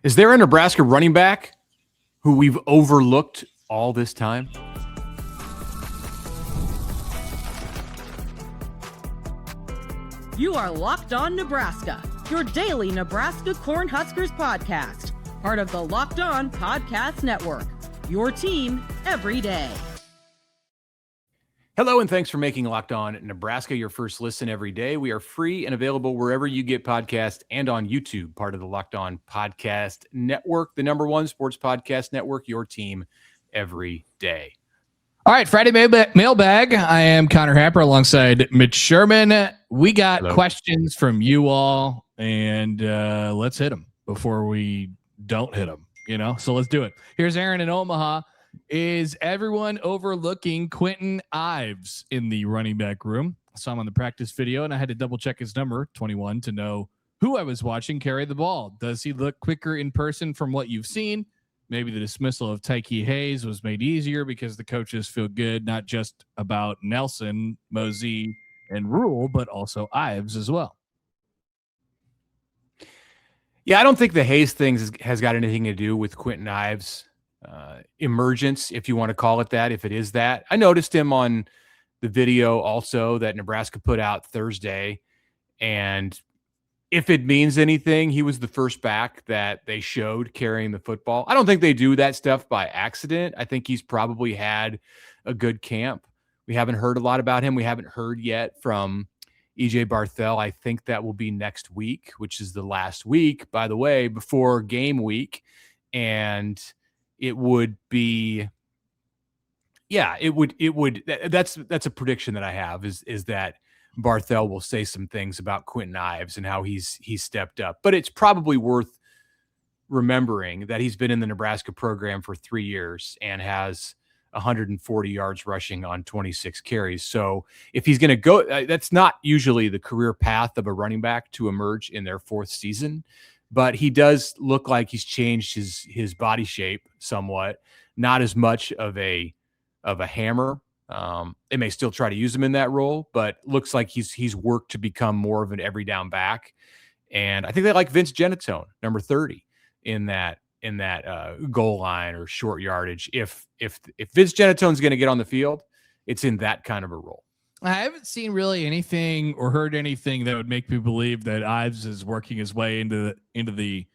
Is there a Nebraska running back who we've overlooked all this time? You are Locked On Nebraska, your daily Nebraska Cornhuskers podcast, part of the Locked On Podcast Network, your team every day. Hello, and thanks for making Locked On Nebraska your first listen every day. We are free and available wherever you get podcasts and on YouTube, part of the Locked On Podcast Network, the number one sports podcast network, your team every day. All right, Friday mailbag. I am Connor Happer alongside Mitch Sherman. We got questions from you all, and let's hit them before we don't hit them, So let's do it. Here's Aaron in Omaha. Is everyone overlooking Quentin Ives in the running back room? I saw him on the practice video, and I had to double check his number, 21, to know who I was watching carry the ball. Does he look quicker in person from what you've seen? Maybe the dismissal of Tyke Hayes was made easier because the coaches feel good, not just about Nelson, Mosey, and Rule, but also Ives as well. Yeah, I don't think the Hayes thing has got anything to do with Quentin Ives' emergence, if you want to call it that, if it is that. I noticed him on the video also that Nebraska put out Thursday, and if it means anything, he was the first back that they showed carrying the football. I don't think they do that stuff by accident. I think he's probably had a good camp. We haven't heard a lot about him. We haven't heard yet from EJ Barthel. I think that will be next week, which is the last week, by the way, before game week. And it would be, that's a prediction that I have is that Barthel will say some things about Quentin Ives and how he's stepped up. But it's probably worth remembering that he's been in the Nebraska program for 3 years and has 140 yards rushing on 26 carries. So if he's going to go, that's not usually the career path of a running back to emerge in their fourth season. But he does look like he's changed his body shape somewhat. Not as much of a hammer. They may still try to use him in that role, but looks like he's worked to become more of an every down back. And I think they like Vince Genatone, number 30, in that goal line or short yardage. If Vince Genatone's going to get on the field, it's in that kind of a role. I haven't seen really anything or heard anything that would make me believe that Ives is working his way into the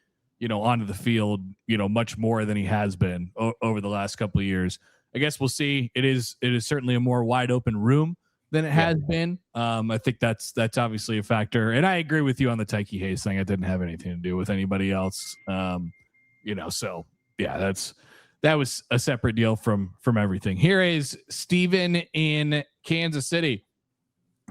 onto the field, much more than he has been over the last couple of years. I guess we'll see. It is certainly a more wide open room than it has been. I think that's obviously a factor. And I agree with you on the Tyke Hayes thing. It didn't have anything to do with anybody else. So yeah, that was a separate deal from everything. Here is Steven in Kansas City.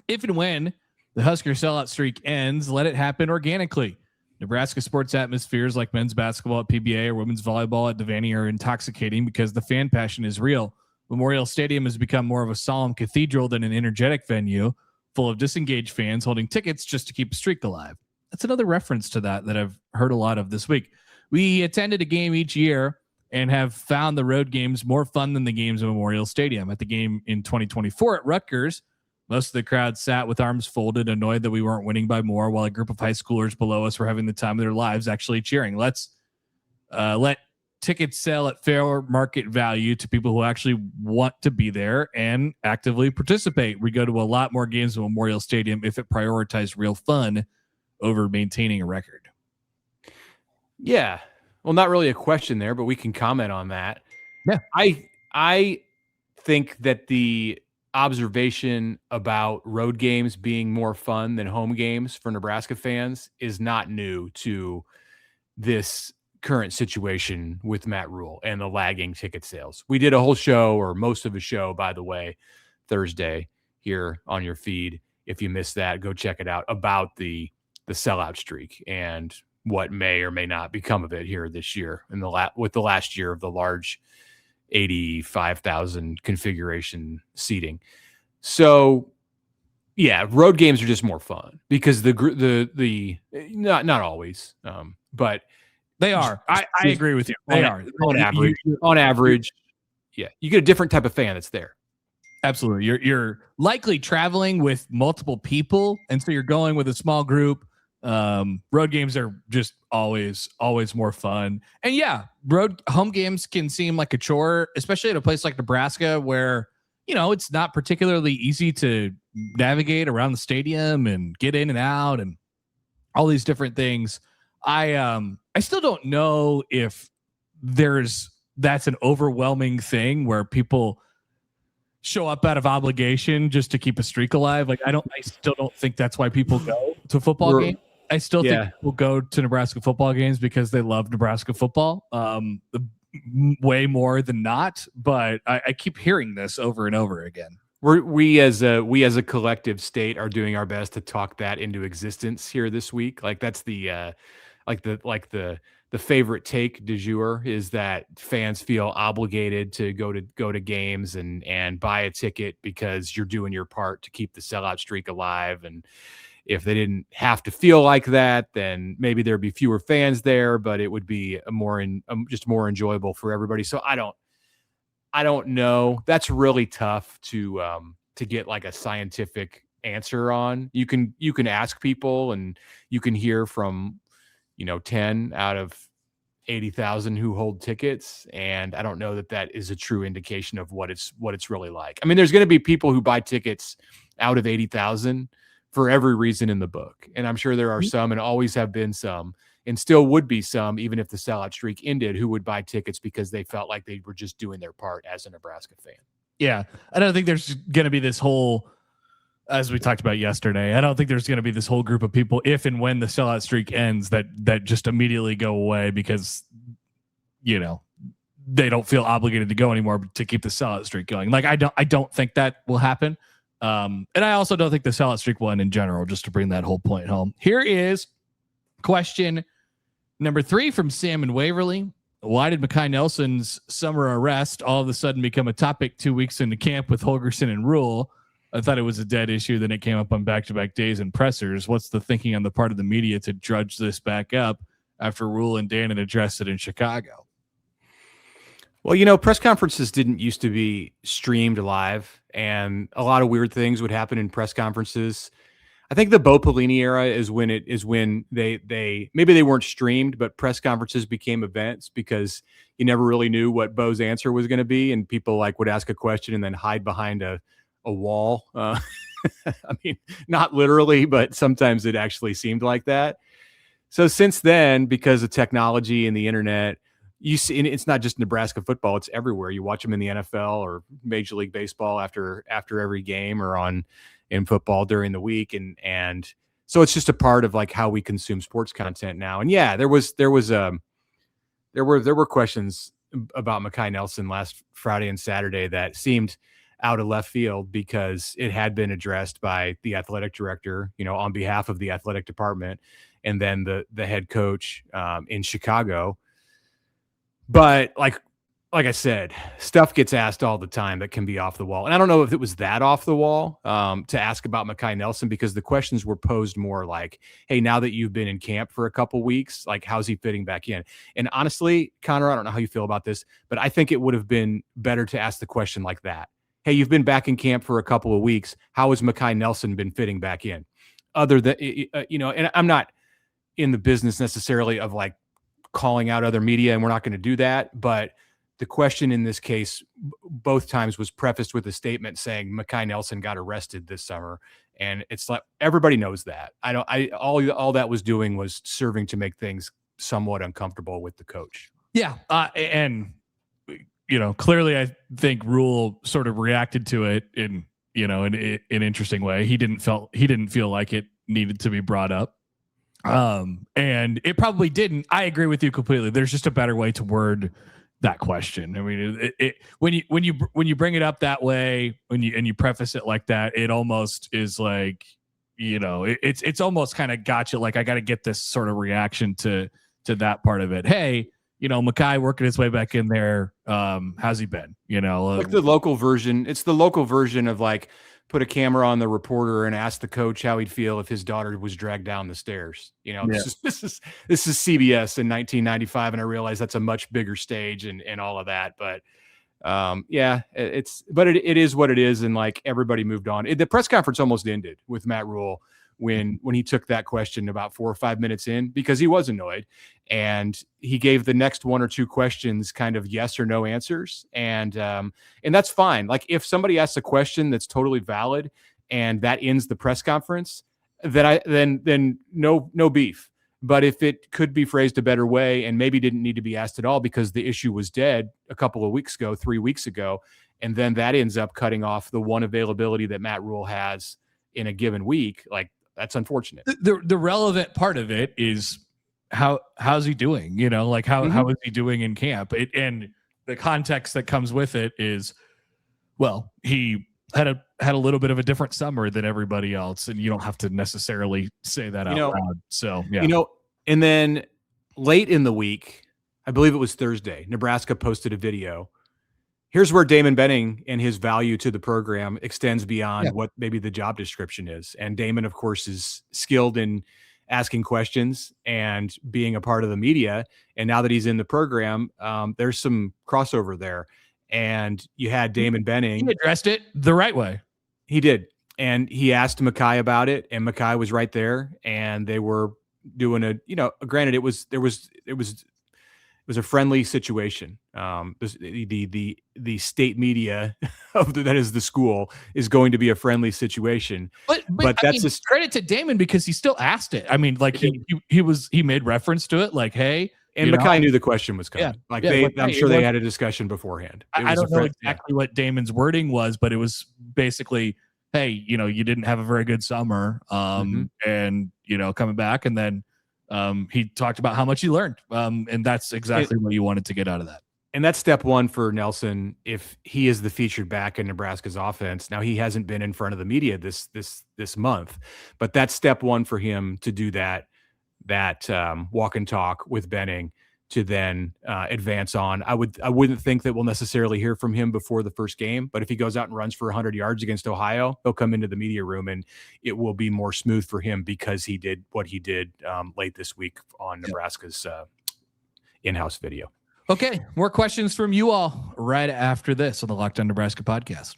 If and when the Husker sellout streak ends, let it happen organically. Nebraska sports atmospheres like men's basketball at PBA or women's volleyball at Devaney are intoxicating because the fan passion is real. Memorial Stadium has become more of a solemn cathedral than an energetic venue full of disengaged fans holding tickets just to keep a streak alive. That's another reference to that I've heard a lot of this week. We attended a game each year and have found the road games more fun than the games at Memorial Stadium. At the game in 2024 at Rutgers, most of the crowd sat with arms folded, annoyed that we weren't winning by more, while a group of high schoolers below us were having the time of their lives actually cheering. Let's let tickets sell at fair market value to people who actually want to be there and actively participate. We go to a lot more games at Memorial Stadium if it prioritized real fun over maintaining a record. Yeah. Well, not really a question there, but we can comment on that. Yeah. I think that the observation about road games being more fun than home games for Nebraska fans is not new to this current situation with Matt Rule and the lagging ticket sales. We did a whole show, or most of a show, by the way, Thursday here on your feed. If you missed that, go check it out, about the sellout streak and what may or may not become of it here this year with the last year of the large 85,000 configuration seating. So yeah, road games are just more fun because the not always, but they are. I agree with you. They are on average. Yeah, you get a different type of fan that's there. Absolutely. You're likely traveling with multiple people, and so you're going with a small group. Road games are just always more fun. And yeah, home games can seem like a chore, especially at a place like Nebraska where, it's not particularly easy to navigate around the stadium and get in and out and all these different things. I still don't know if that's an overwhelming thing where people show up out of obligation just to keep a streak alive. Like I still don't think that's why people go to football games. I still think people go to Nebraska football games because they love Nebraska football. Way more than not, but I keep hearing this over and over again. We as a collective state are doing our best to talk that into existence here this week. Like that's the favorite take du jour is that fans feel obligated to go to games and buy a ticket because you're doing your part to keep the sellout streak alive. And if they didn't have to feel like that, then maybe there'd be fewer fans there, but it would be just more enjoyable for everybody. So I don't know. That's really tough to get like a scientific answer on. You can ask people and you can hear from 10 out of 80,000 who hold tickets, and I don't know that is a true indication of what it's really like. I mean, there's going to be people who buy tickets out of 80,000 for every reason in the book, and I'm sure there are some, and always have been some, and still would be some, even if the sellout streak ended, who would buy tickets because they felt like they were just doing their part as a Nebraska fan. Yeah, I don't think there's going to be this whole, as we talked about yesterday, I don't think there's going to be this whole group of people, if and when the sellout streak ends, that just immediately go away because, they don't feel obligated to go anymore to keep the sellout streak going. Like, I don't think that will happen. And I also don't think the sellout streak will end in general, just to bring that whole point home. Here is question number 3 from Sam in Waverly. Why did Mekhi Nelson's summer arrest all of a sudden become a topic 2 weeks into camp with Holgorsen and Rule? I thought it was a dead issue. Then it came up on back-to-back days and pressers. What's the thinking on the part of the media to drudge this back up after Rule and Dan had addressed it in Chicago? Well, press conferences didn't used to be streamed live, and a lot of weird things would happen in press conferences. I think the Bo Pelini era is when they maybe they weren't streamed, but press conferences became events because you never really knew what Bo's answer was going to be, and people would ask a question and then hide behind a wall. I mean, not literally, but sometimes it actually seemed like that. So since then, because of technology and the internet, you see, and it's not just Nebraska football, it's everywhere. You watch them in the NFL or Major League Baseball after every game, or in football during the week. And so it's just a part of how we consume sports content now. And yeah, there were questions about Mekhi Nelson last Friday and Saturday that seemed out of left field because it had been addressed by the athletic director, on behalf of the athletic department, and then the head coach in Chicago. But like I said, stuff gets asked all the time that can be off the wall. And I don't know if it was that off the wall to ask about Mekhi Nelson, because the questions were posed more like, hey, now that you've been in camp for a couple weeks, how's he fitting back in? And honestly, Connor, I don't know how you feel about this, but I think it would have been better to ask the question like that. Hey, you've been back in camp for a couple of weeks. How has Mekhi Nelson been fitting back in? Other than, and I'm not in the business necessarily of calling out other media, and we're not going to do that. But the question in this case, both times, was prefaced with a statement saying Mekhi Nelson got arrested this summer. And it's like, everybody knows that. All that was doing was serving to make things somewhat uncomfortable with the coach. Yeah. And clearly I think Rule sort of reacted to it in an interesting way. He didn't feel like it needed to be brought up. And it probably didn't. I agree with you completely. There's just a better way to word that question. I mean, when you bring it up that way, when you preface it like that, it almost is like, it's almost kind of gotcha. I got to get this sort of reaction to that part of it. Hey, Mekhi working his way back in there. How's he been? The local version. It's the local version of put a camera on the reporter and ask the coach how he'd feel if his daughter was dragged down the stairs. This is CBS in 1995, and I realize that's a much bigger stage and all of that. But it is what it is, and everybody moved on. The press conference almost ended with Matt Rule when he took that question about 4 or 5 minutes in, because he was annoyed, and he gave the next 1 or 2 questions kind of yes or no answers. And that's fine. Like, if somebody asks a question that's totally valid and that ends the press conference, then no beef. But if it could be phrased a better way and maybe didn't need to be asked at all because the issue was dead a couple of weeks ago, 3 weeks ago, and then that ends up cutting off the one availability that Matt Rule has in a given week, like, that's unfortunate. The relevant part of it is how's he doing? You know, like how is he doing in camp? And the context that comes with it is, well, he had a little bit of a different summer than everybody else, and you don't have to necessarily say that out loud. So yeah, and then late in the week, I believe it was Thursday, Nebraska posted a video. Here's where Damon Benning and his value to the program extends beyond what maybe the job description is. And Damon, of course, is skilled in asking questions and being a part of the media. And now that he's in the program, there's some crossover there. And you had Damon Benning. He addressed it the right way. He did. And he asked Mekhi about it, and Mekhi was right there. And they were doing granted, it was a friendly situation. The state media that is the school is going to be a friendly situation. But that's just credit to Damon, because he still asked it. I mean, like he made reference to it, like, hey. And Mekhi knew the question was coming. I'm sure they had a discussion beforehand. I don't know exactly what Damon's wording was, but it was basically, hey, you didn't have a very good summer, and coming back, and then he talked about how much he learned, and that's exactly what you wanted to get out of that. And that's step one for Nelson if he is the featured back in Nebraska's offense. Now, he hasn't been in front of the media this month, but that's step one for him to do that walk and talk with Benning to then advance on. I wouldn't think that we'll necessarily hear from him before the first game, but if he goes out and runs for 100 yards against Ohio, he'll come into the media room and it will be more smooth for him because he did what he did late this week on Nebraska's in-house video. Okay, more questions from you all right after this on the Locked On Nebraska podcast.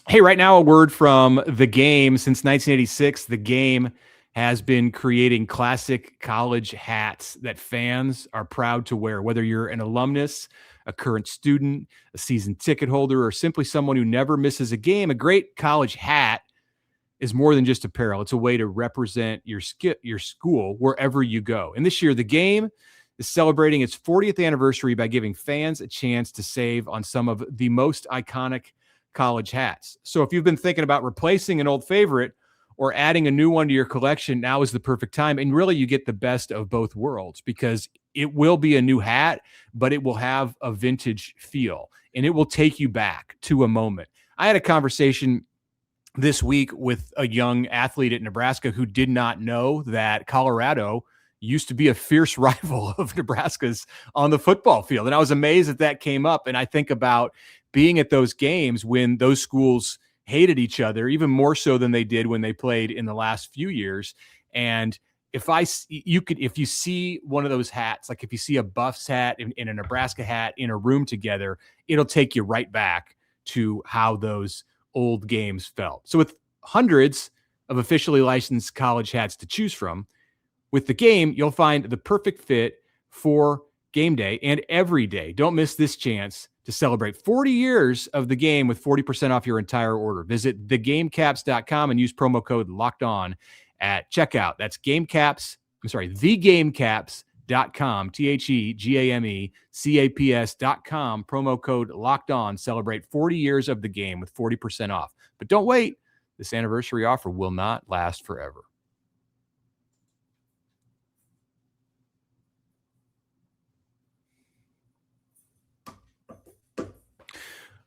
Hey, right now, a word from The Game. Since 1986, The Game has been creating classic college hats that fans are proud to wear. Whether you're an alumnus, a current student, a season ticket holder, or simply someone who never misses a game, a great college hat is more than just apparel. It's a way to represent your school wherever you go. And this year, The Game is celebrating its 40th anniversary by giving fans a chance to save on some of the most iconic college hats. So if you've been thinking about replacing an old favorite or adding a new one to your collection, now is the perfect time. And really, you get the best of both worlds, because it will be a new hat, but it will have a vintage feel and it will take you back to a moment. I had a conversation this week with a young athlete at Nebraska who did not know that Colorado used to be a fierce rival of Nebraska's on the football field. And I was amazed that came up. And I think about being at those games when those schools hated each other, even more so than they did when they played in the last few years. And if you see one of those hats, like if you see a Buffs hat and a Nebraska hat in a room together, it'll take you right back to how those old games felt. So with hundreds of officially licensed college hats to choose from, with The Game, you'll find the perfect fit for game day and every day. Don't miss this chance to celebrate 40 years of The Game with 40% off your entire order. Visit thegamecaps.com and use promo code LOCKEDON at checkout. That's thegamecaps.com, TheGameCaps.com, promo code LOCKEDON. Celebrate 40 years of The Game with 40% off. But don't wait. This anniversary offer will not last forever.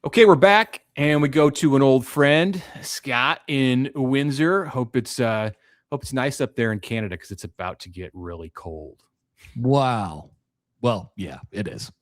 Okay, we're back, and we go to an old friend, Scott in Windsor. Hope it's nice up there in Canada, because it's about to get really cold. Wow. Well, yeah, it is.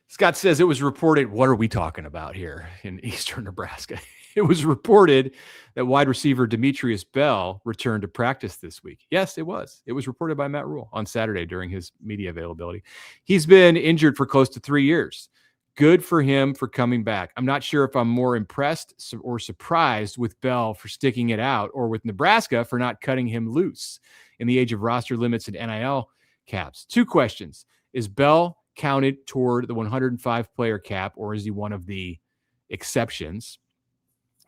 Scott says it was reported. What are we talking about here in eastern Nebraska? It was reported that wide receiver Demetrius Bell returned to practice this week. Yes, it was. It was reported by Matt Rule on Saturday during his media availability. He's been injured for close to 3 years. Good for him for coming back. I'm not sure if I'm more impressed or surprised with Bell for sticking it out or with Nebraska for not cutting him loose in the age of roster limits and NIL caps. 2 questions. Is Bell counted toward the 105 player cap, or is he one of the exceptions?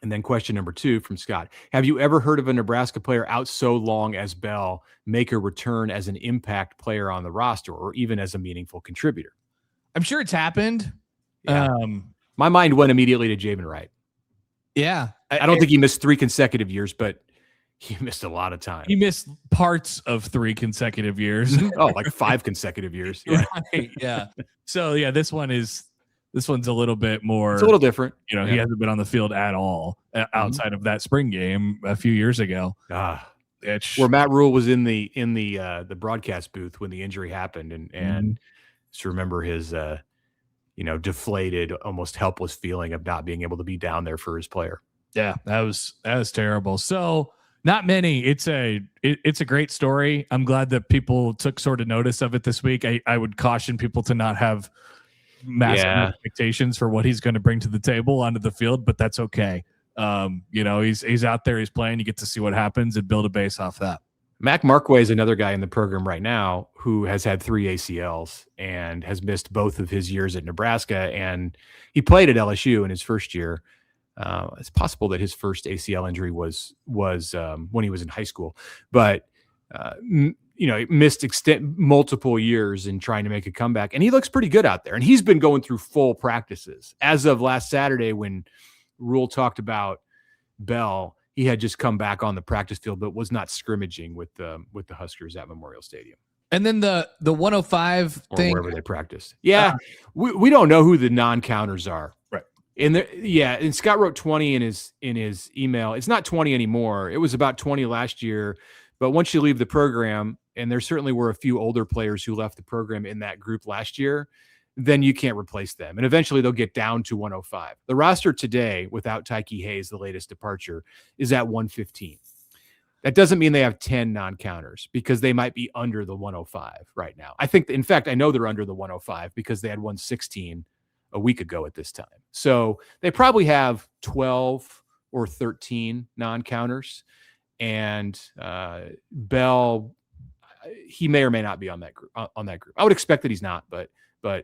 And then question number 2 from Scott. Have you ever heard of a Nebraska player out so long as Bell make a return as an impact player on the roster or even as a meaningful contributor? I'm sure it's happened. Yeah. My mind went immediately to Javen Wright. Yeah. I don't think he missed 3 consecutive years, but he missed a lot of time. He missed parts of 3 consecutive years. Like 5 consecutive years. Yeah. Right. Yeah. So yeah, this one's a little bit more. It's a little different. He hasn't been on the field at all outside of that spring game a few years ago. Where Matt Rule was in the broadcast booth when the injury happened, and just remember his deflated, almost helpless feeling of not being able to be down there for his player. Yeah, that was terrible. So not many. It's a great story. I'm glad that people took sort of notice of it this week. I would caution people to not have massive expectations for what he's going to bring to the table onto the field, but that's okay. He's out there, he's playing. You get to see what happens and build a base off that. Mac Markway is another guy in the program right now who has had 3 ACLs and has missed both of his years at Nebraska. And he played at LSU in his first year. It's possible that his first ACL injury was when he was in high school, but he missed multiple years in trying to make a comeback. And he looks pretty good out there. And he's been going through full practices as of last Saturday when Rule talked about Bell. He had just come back on the practice field, but was not scrimmaging with the Huskers at Memorial Stadium. And then the 105 or thing, wherever they practiced. Yeah, we don't know who the non-counters are. Right. And Scott wrote 20 in his email. It's not 20 anymore. It was about 20 last year. But once you leave the program, and there certainly were a few older players who left the program in that group last year, then you can't replace them. And eventually they'll get down to 105. The roster today, without Tyke Hayes, the latest departure, is at 115. That doesn't mean they have 10 non-counters because they might be under the 105 right now. In fact, I know they're under the 105 because they had 116 a week ago at this time. So they probably have 12 or 13 non-counters. And Bell, he may or may not be on that group. I would expect that he's not, but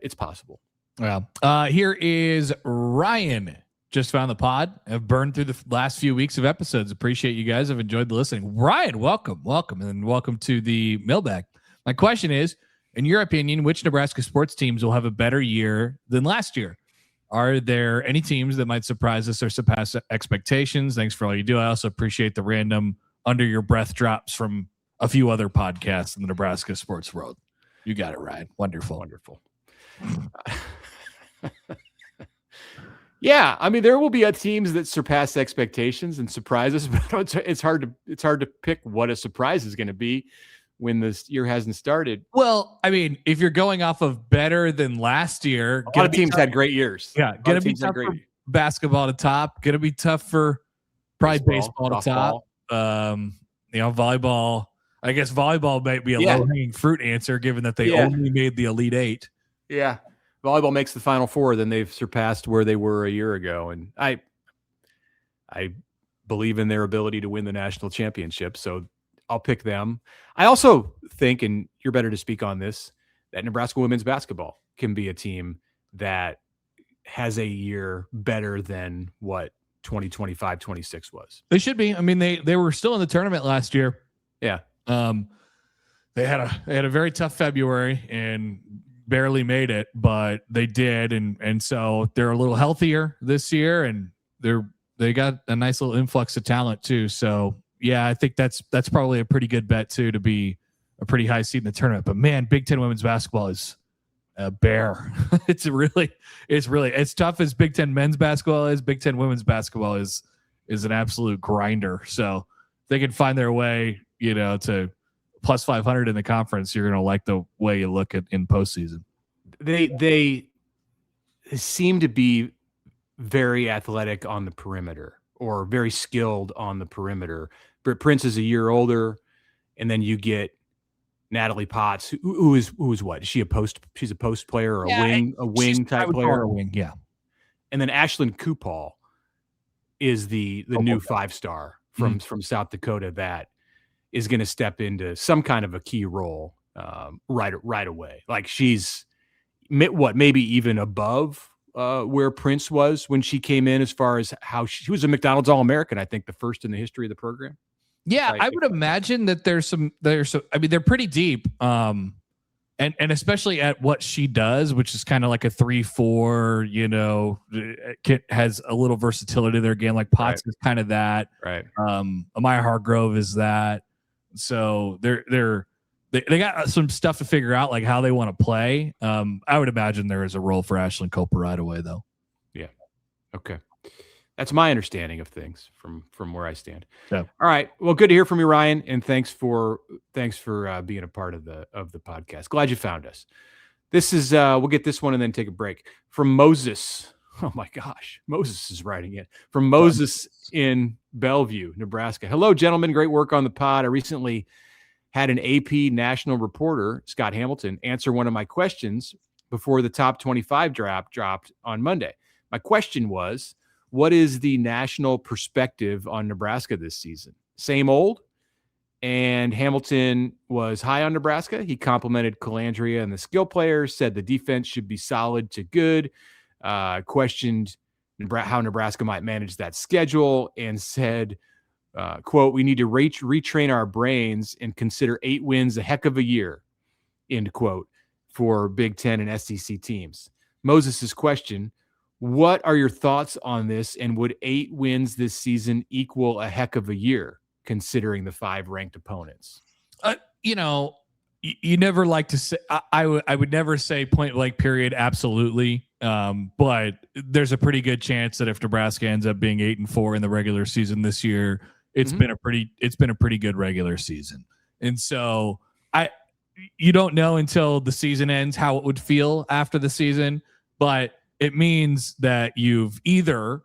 it's possible. Well, here is Ryan. Just found the pod. I've burned through the last few weeks of episodes. Appreciate you guys. I've enjoyed the listening. Ryan, welcome, and welcome to the mailbag. My question is, in your opinion, which Nebraska sports teams will have a better year than last year? Are there any teams that might surprise us or surpass expectations? Thanks for all you do. I also appreciate the random under your breath drops from a few other podcasts in the Nebraska sports world. You got it, Ryan. Wonderful. Yeah, I mean, there will be teams that surpass expectations and surprise us, but it's hard to pick what a surprise is going to be when this year hasn't started. Well, I mean, if you're going off of better than last year, a lot of teams had great years. Yeah, going to be tough for basketball to top. Going to be tough for probably baseball to top. Volleyball. I guess volleyball might be a low-hanging fruit answer, given that they only made the Elite Eight. Yeah. Volleyball makes the Final Four, then they've surpassed where they were a year ago. And I believe in their ability to win the national championship, so I'll pick them. I also think, and you're better to speak on this, that Nebraska women's basketball can be a team that has a year better than what 2025-26 was. They should be. I mean, they were still in the tournament last year. Yeah. They had a very tough February and barely made it, but they did, and so they're a little healthier this year, and they got a nice little influx of talent too. So yeah, I think that's probably a pretty good bet too, to be a pretty high seed in the tournament. But man, Big Ten women's basketball is a bear. It's as tough as Big Ten men's basketball is. Big Ten women's basketball is an absolute grinder. So if they can find their way, to plus 500 in the conference, you're going to like the way you look at in postseason. They seem to be very athletic on the perimeter, or very skilled on the perimeter. Britt Prince is a year older, and then you get Natalie Potts, who is what? Is she a post? She's a post player or a wing type player. A wing, yeah. And then Ashlyn Kupal is the new 5-star from South Dakota that is going to step into some kind of a key role right away. Like she's maybe even above where Prince was when she came in, as far as how she was a McDonald's All-American, I think the first in the history of the program. Yeah, I would imagine that there's some. I mean, they're pretty deep. And especially at what she does, which is kind of like a 3-4. You know, it has a little versatility there. Again, like Potts is kind of that. Right. Amaya Hargrove is that. So they got some stuff to figure out, like how they want to play. I would imagine there is a role for Ashlyn Cooper right away, though. Yeah. Okay. That's my understanding of things from where I stand. Yeah. All right. Well, good to hear from you, Ryan, and thanks for being a part of the podcast. Glad you found us. This is we'll get this one and then take a break. From Moses. Oh my gosh, Moses is writing it. From Moses in Bellevue, Nebraska. Hello, gentlemen. Great work on the pod. I recently had an AP national reporter, Scott Hamilton, answer one of my questions before the top 25 draft dropped on Monday. My question was, what is the national perspective on Nebraska this season? Same old? And Hamilton was high on Nebraska. He complimented Calandria and the skill players, said the defense should be solid to good, questioned how Nebraska might manage that schedule, and said, quote, we need to retrain our brains and consider 8 wins a heck of a year, end quote, for Big Ten and SEC teams. Moses' question, what are your thoughts on this, and would 8 wins this season equal a heck of a year, considering the 5 ranked opponents? You know, you never like to say, I would never say point blank period, absolutely. But there's a pretty good chance that if Nebraska ends up being 8-4 in the regular season this year, it's been a pretty good regular season. And so you don't know until the season ends how it would feel after the season, but it means that you've either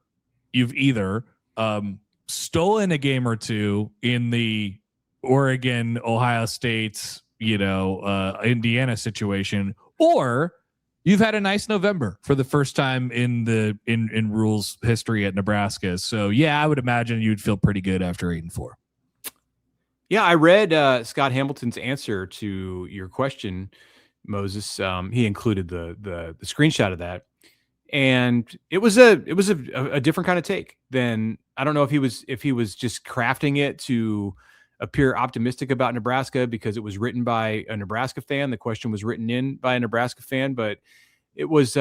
stolen a game or two in the Oregon, Ohio State's, Indiana situation, or you've had a nice November for the first time in rules history at Nebraska. So yeah, I would imagine you'd feel pretty good after 8-4. Yeah, I read Scott Hamilton's answer to your question, Moses. He included the screenshot of that, and it was a different kind of take than, I don't know if he was just crafting it to appear optimistic about Nebraska because it was written by a Nebraska fan. The question was written in by a Nebraska fan, but it was it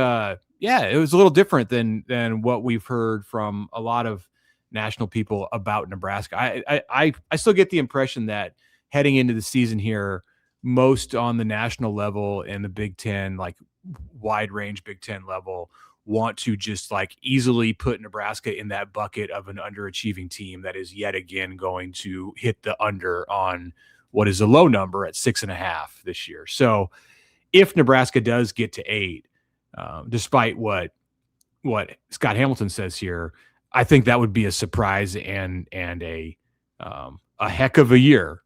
was a little different than what we've heard from a lot of national people about Nebraska. I still get the impression that heading into the season here, most on the national level and the Big Ten, like wide range Big Ten level, want to just like easily put Nebraska in that bucket of an underachieving team that is yet again going to hit the under on what is a low number at 6.5 this year. So if Nebraska does get to 8, despite what Scott Hamilton says here, I think that would be a surprise and a heck of a year,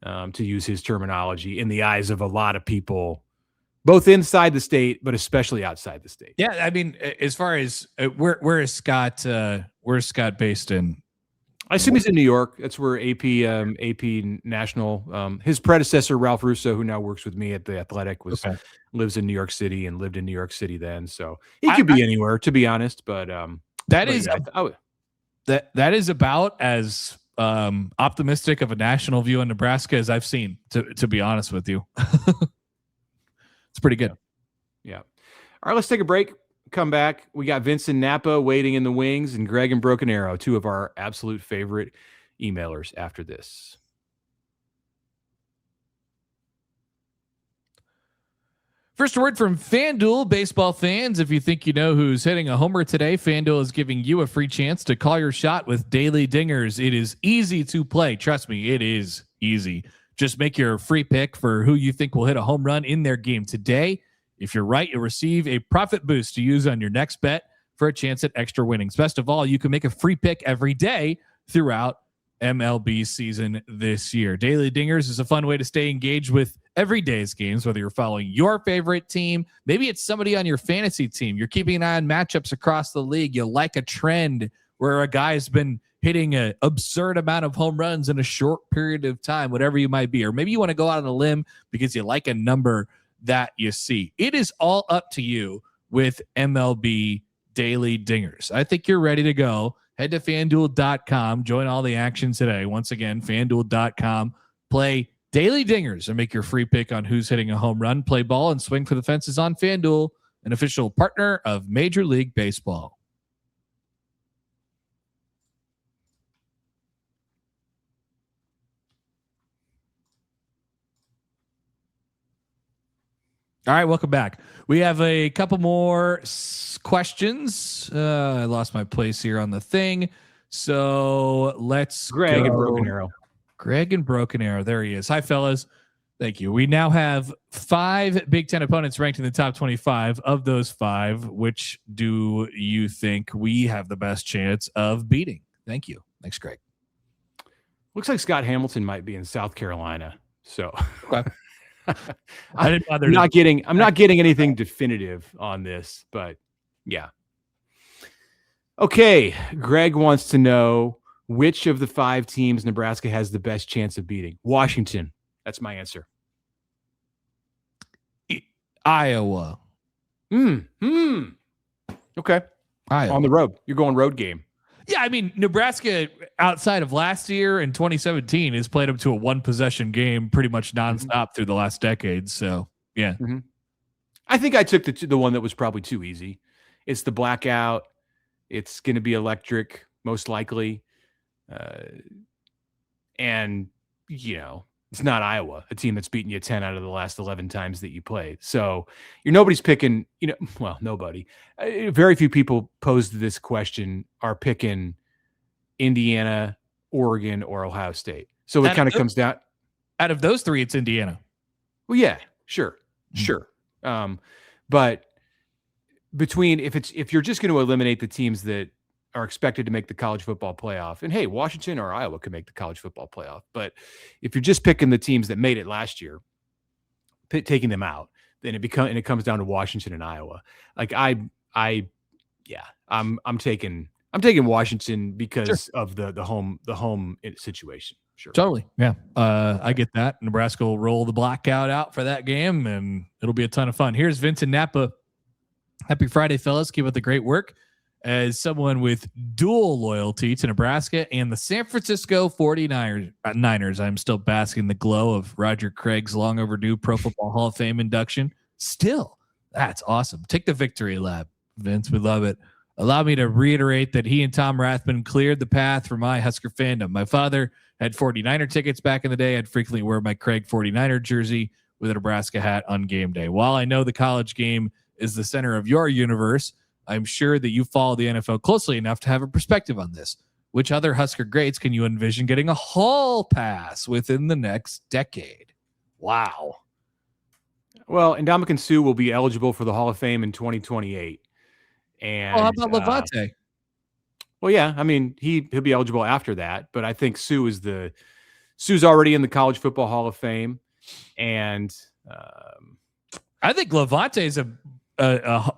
to use his terminology, in the eyes of a lot of people, both inside the state, but especially outside the state. Yeah, I mean, as far as where is Scott? Where's Scott based in? I assume he's in New York. That's where AP National. His predecessor, Ralph Russo, who now works with me at the Athletic, lives in New York City and lived in New York City then. So he could be anywhere, to be honest. But that is about as optimistic of a national view in Nebraska as I've seen. To be honest with you. It's pretty good. Yeah. All right, let's take a break. Come back. We got Vincent Napa waiting in the wings and Greg and Broken Arrow, 2 of our absolute favorite emailers after this. First word from FanDuel. Baseball fans, if you think you know who's hitting a homer today, FanDuel is giving you a free chance to call your shot with daily dingers. It is easy to play. Trust me, it is easy. Just make your free pick for who you think will hit a home run in their game today. If you're right, you'll receive a profit boost to use on your next bet for a chance at extra winnings. Best of all, you can make a free pick every day throughout MLB season this year. Daily Dingers is a fun way to stay engaged with every day's games, whether you're following your favorite team, maybe it's somebody on your fantasy team. You're keeping an eye on matchups across the league. You like a trend where a guy's been hitting an absurd amount of home runs in a short period of time, whatever you might be. Or maybe you want to go out on a limb because you like a number that you see. It is all up to you with MLB Daily Dingers. I think you're ready to go. Head to FanDuel.com. Join all the action today. Once again, FanDuel.com. Play Daily Dingers and make your free pick on who's hitting a home run. Play ball and swing for the fences on FanDuel, an official partner of Major League Baseball. All right, welcome back. We have a couple more questions. I lost my place here on the thing. So let's Greg go. and Broken Arrow. Greg and Broken Arrow. There he is. Hi, fellas. Thank you. We now have 5 Big Ten opponents ranked in the top 25. Of those 5, which do you think we have the best chance of beating? Thank you. Thanks, Greg. Looks like Scott Hamilton might be in South Carolina. So Okay. I didn't bother. I'm not getting anything definitive on this, but yeah. Okay. Greg wants to know which of the 5 teams Nebraska has the best chance of beating. Washington. That's my answer. Iowa. Okay. Iowa. On the road. You're going road game. Yeah, I mean, Nebraska, outside of last year in 2017, has played up to a 1-possession game pretty much nonstop through the last decade. So, yeah. Mm-hmm. I think I took the one that was probably too easy. It's the blackout. It's going to be electric, most likely. And, it's not Iowa, a team that's beaten you 10 out of the last 11 times that you played. So nobody's picking, nobody. Very few people posed this question are picking Indiana, Oregon, or Ohio State. So it kind of comes down. Out of those 3, it's Indiana. Well, yeah, sure. But if you're just going to eliminate the teams that are expected to make the college football playoff, and hey, Washington or Iowa could make the college football playoff, but if you're just picking the teams that made it last year, taking them out, then it comes down to Washington and Iowa. Like I'm taking Washington because of the home situation. Sure. Totally. Yeah. I get that. Nebraska will roll the blackout out for that game, and it'll be a ton of fun. Here's Vincent Napa. Happy Friday, fellas. Keep up the great work. As someone with dual loyalty to Nebraska and the San Francisco 49ers, I'm still basking in the glow of Roger Craig's long overdue Pro Football Hall of Fame induction. Still, that's awesome. Take the victory lap, Vince. We love it. Allow me to reiterate that he and Tom Rathman cleared the path for my Husker fandom. My father had 49er tickets back in the day. I'd frequently wear my Craig 49er jersey with a Nebraska hat on game day. While I know the college game is the center of your universe, I'm sure that you follow the NFL closely enough to have a perspective on this. Which other Husker greats can you envision getting a hall pass within the next decade? Wow. Well, Ndamukong Suh will be eligible for the Hall of Fame in 2028. And how about Levante? Well, yeah, I mean, he'll be eligible after that, but I think Suh's already in the College Football Hall of Fame, and I think Levante is a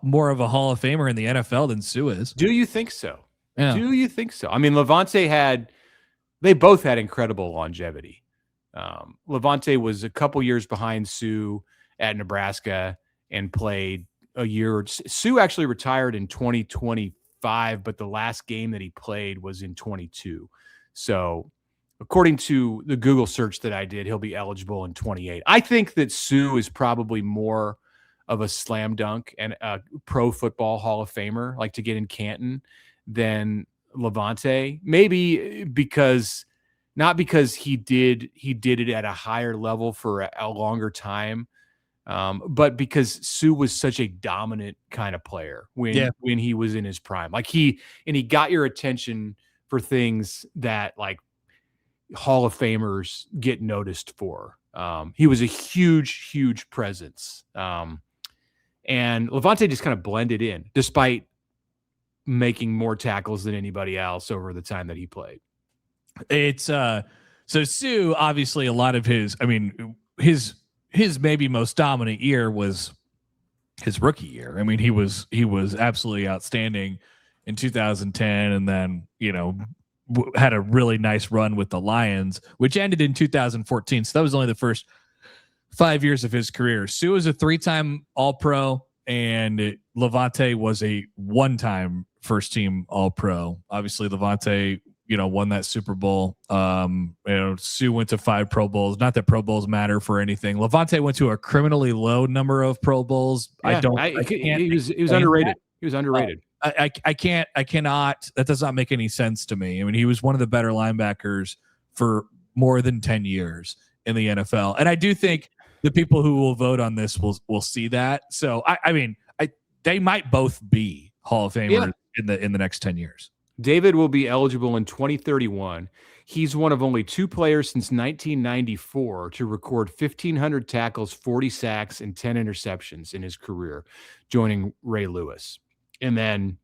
more of a Hall of Famer in the NFL than Suh is. Do you think so? Yeah. Do you think so? I mean, they both had incredible longevity. Levante was a couple years behind Suh at Nebraska and played a year. Suh actually retired in 2025, but the last game that he played was in 22. So according to the Google search that I did, he'll be eligible in 28. I think that Suh is probably more of a slam dunk and a Pro Football Hall of Famer, like to get in Canton, than Levante. Maybe not because he did it at a higher level for a longer time, but because Suh was such a dominant kind of player when he was in his prime. Like he got your attention for things that like Hall of Famers get noticed for. He was a huge presence. And Levante just kind of blended in despite making more tackles than anybody else over the time that he played. It's so Sue, obviously a lot of his maybe most dominant year was his rookie year. I mean, he was absolutely outstanding in 2010, and then had a really nice run with the Lions, which ended in 2014. So that was only the first 5 years of his career. Sue is a 3-time All-Pro, and Levante was a 1-time first-team All-Pro. Obviously, Levante, won that Super Bowl. Sue went to 5 Pro Bowls. Not that Pro Bowls matter for anything. Levante went to a criminally low number of Pro Bowls. Yeah, he was underrated. He was underrated. I cannot. That does not make any sense to me. I mean, he was one of the better linebackers for more than 10 years in the NFL, and I do think the people who will vote on this will see that. So they might both be Hall of Famers in the next 10 years. David will be eligible in 2031. He's one of only 2 players since 1994 to record 1,500 tackles, 40 sacks, and 10 interceptions in his career, joining Ray Lewis. And then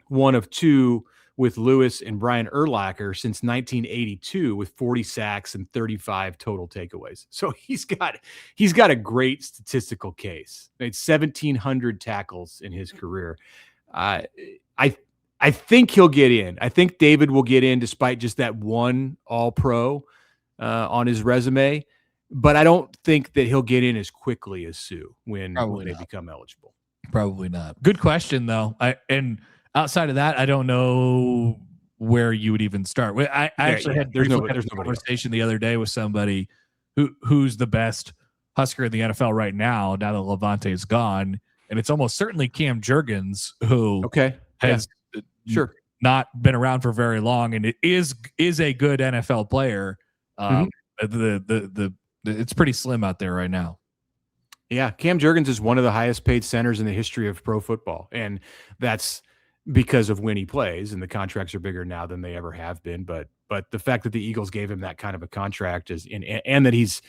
one of 2 with Lewis and Brian Urlacher since 1982 with 40 sacks and 35 total takeaways. So he's got a great statistical case. Made 1,700 tackles in his career. I think he'll get in. I think David will get in despite just that one All-Pro on his resume. But I don't think that he'll get in as quickly as Sue when they become eligible. Probably not. Good question, though. And outside of that, I don't know where you would even start. I actually had a conversation the other day with somebody who's the best Husker in the NFL right now that Levante is gone. And it's almost certainly Cam Jurgens, who has not been around for very long, and it is a good NFL player. It's pretty slim out there right now. Yeah, Cam Jurgens is one of the highest paid centers in the history of pro football, and that's because of when he plays, and the contracts are bigger now than they ever have been. But the fact that the Eagles gave him that kind of a contract is and that he's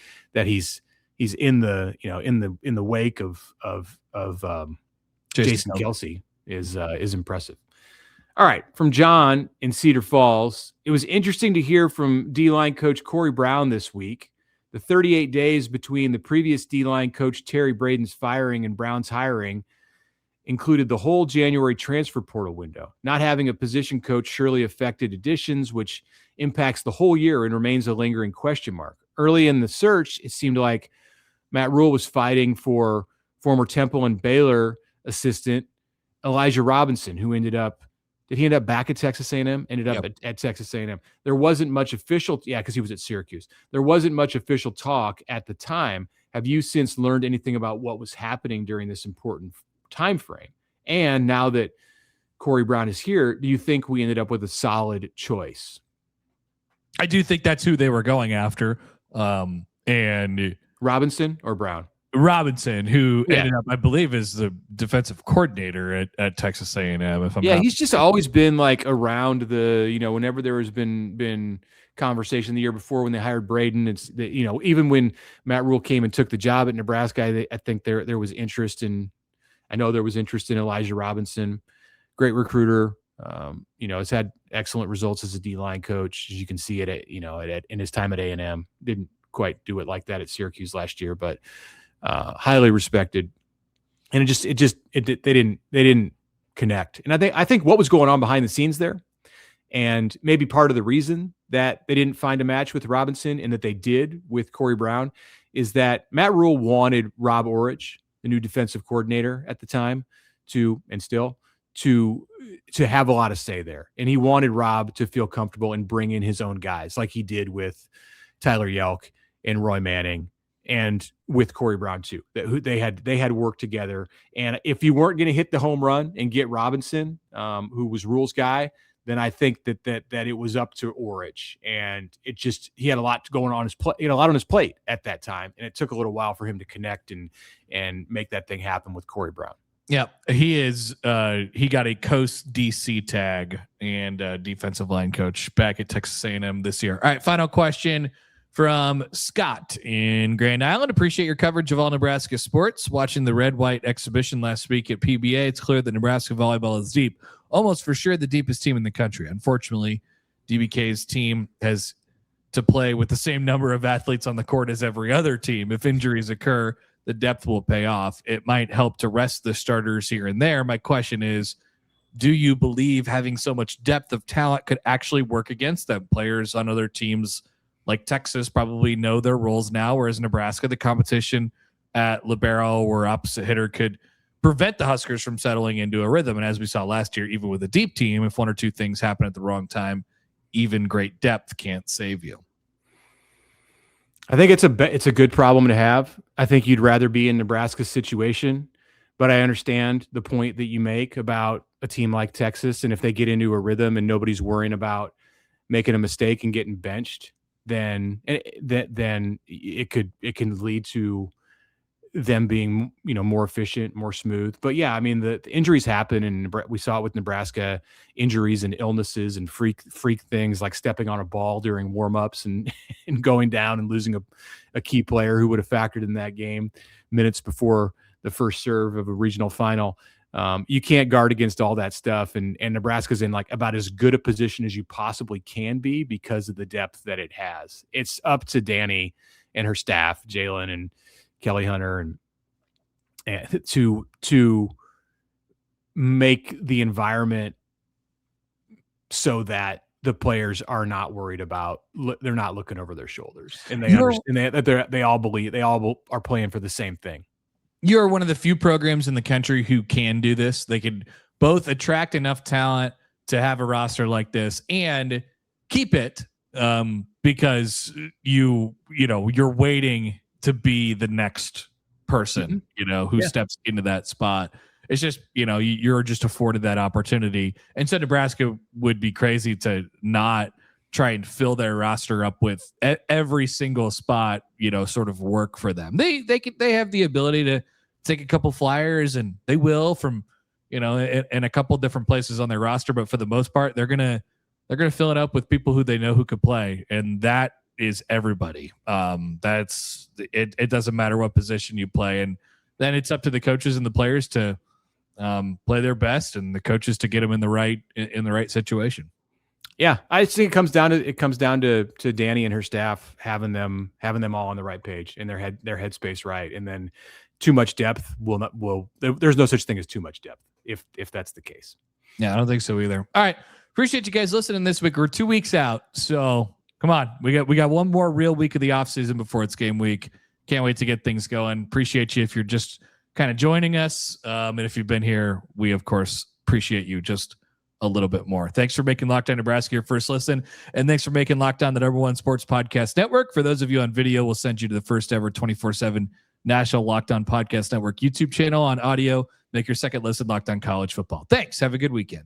in the in the wake of Jason Kelce is impressive. All right, from John in Cedar Falls, it was interesting to hear from D-line coach Corey Brown this week. The 38 days between the previous D-line coach Terry Braden's firing and Brown's hiring included the whole January transfer portal window. Not having a position coach surely affected additions, which impacts the whole year and remains a lingering question mark. Early in the search, it seemed like Matt Rule was fighting for former Temple and Baylor assistant Elijah Robinson, who ended up back at Texas A&M? Ended up at Texas A&M. There wasn't much official, because he was at Syracuse. There wasn't much official talk at the time. Have you since learned anything about what was happening during this important time frame? And now that Corey Brown is here, do you think we ended up with a solid choice? I do think that's who they were going after. And Robinson or Brown? Robinson, who ended up, I believe, is the defensive coordinator at Texas A&M. He's just always been like around the, whenever there has been conversation the year before when they hired Braden, it's even when Matt Rule came and took the job at Nebraska, I think there was interest in, I know there was interest in Elijah Robinson, great recruiter. Has had excellent results as a D-line coach, as you can see it in his time at A&M. Didn't quite do it like that at Syracuse last year, but highly respected, and they didn't connect. And I think what was going on behind the scenes there, and maybe part of the reason that they didn't find a match with Robinson and that they did with Corey Brown, is that Matt Rule wanted Rob Orich, the new defensive coordinator at the time, to have a lot of say there, and he wanted Rob to feel comfortable and bring in his own guys, like he did with Tyler Yelk and Roy Manning, and with Corey Brown too. They had worked together. And if you weren't going to hit the home run and get Robinson, who was Rule's guy, then I think that it was up to Orich. And he had a lot going on on his plate at that time, and it took a little while for him to connect and make that thing happen with Corey Brown. Yeah, he is. He got a Coast DC tag and defensive line coach back at Texas A&M this year. All right, final question from Scott in Grand Island. Appreciate your coverage of all Nebraska sports. Watching the red-white exhibition last week at PBA, it's clear that Nebraska volleyball is deep. Almost for sure the deepest team in the country. Unfortunately, DBK's team has to play with the same number of athletes on the court as every other team. If injuries occur, the depth will pay off. It might help to rest the starters here and there. My question is, do you believe having so much depth of talent could actually work against them? Players on other teams like Texas probably know their roles now, whereas Nebraska, the competition at libero or opposite hitter could prevent the Huskers from settling into a rhythm. And as we saw last year, even with a deep team, if one or two things happen at the wrong time, even great depth can't save you. I think it's a good problem to have. I think you'd rather be in Nebraska's situation, but I understand the point that you make about a team like Texas. And if they get into a rhythm and nobody's worrying about making a mistake and getting benched, then it can lead to them being, more efficient, more smooth. But yeah, I mean, the injuries happen, and we saw it with Nebraska, injuries and illnesses and freak things like stepping on a ball during warmups and and going down and losing a key player who would have factored in that game minutes before the first serve of a regional final. You can't guard against all that stuff, and Nebraska's in like about as good a position as you possibly can be because of the depth that it has. It's up to Danny and her staff, Jalen and Kelly Hunter, and to make the environment so that the players are not worried about, they're not looking over their shoulders, and they understand that they all are playing for the same thing. You're one of the few programs in the country who can do this. They could both attract enough talent to have a roster like this and keep it, because you're waiting to be the next person, who steps into that spot. It's just, you're just afforded that opportunity. And so Nebraska would be crazy to not try and fill their roster up with every single spot, sort of work for them. They have the ability to take a couple flyers, and they will from, in a couple different places on their roster. But for the most part, they're going to fill it up with people who they know who could play. And that is everybody. That's it. It doesn't matter what position you play. And then it's up to the coaches and the players to play their best, and the coaches to get them in the right situation. Yeah, I think it comes down to Danny and her staff having them all on the right page and their headspace right, and then too much depth there's no such thing as too much depth if that's the case. Yeah, I don't think so either. All right, appreciate you guys listening this week. We're 2 weeks out, so come on, we got one more real week of the off season before it's game week. Can't wait to get things going. Appreciate you if you're just kind of joining us, and if you've been here, we of course appreciate you just a little bit more. Thanks for making Locked On Nebraska your first listen, and thanks for making Locked On the #1 sports podcast network. For those of you on video, we'll send you to the first ever 24/7 National Locked On Podcast Network YouTube channel. On audio, make your second listen Locked On College Football. Thanks. Have a good weekend.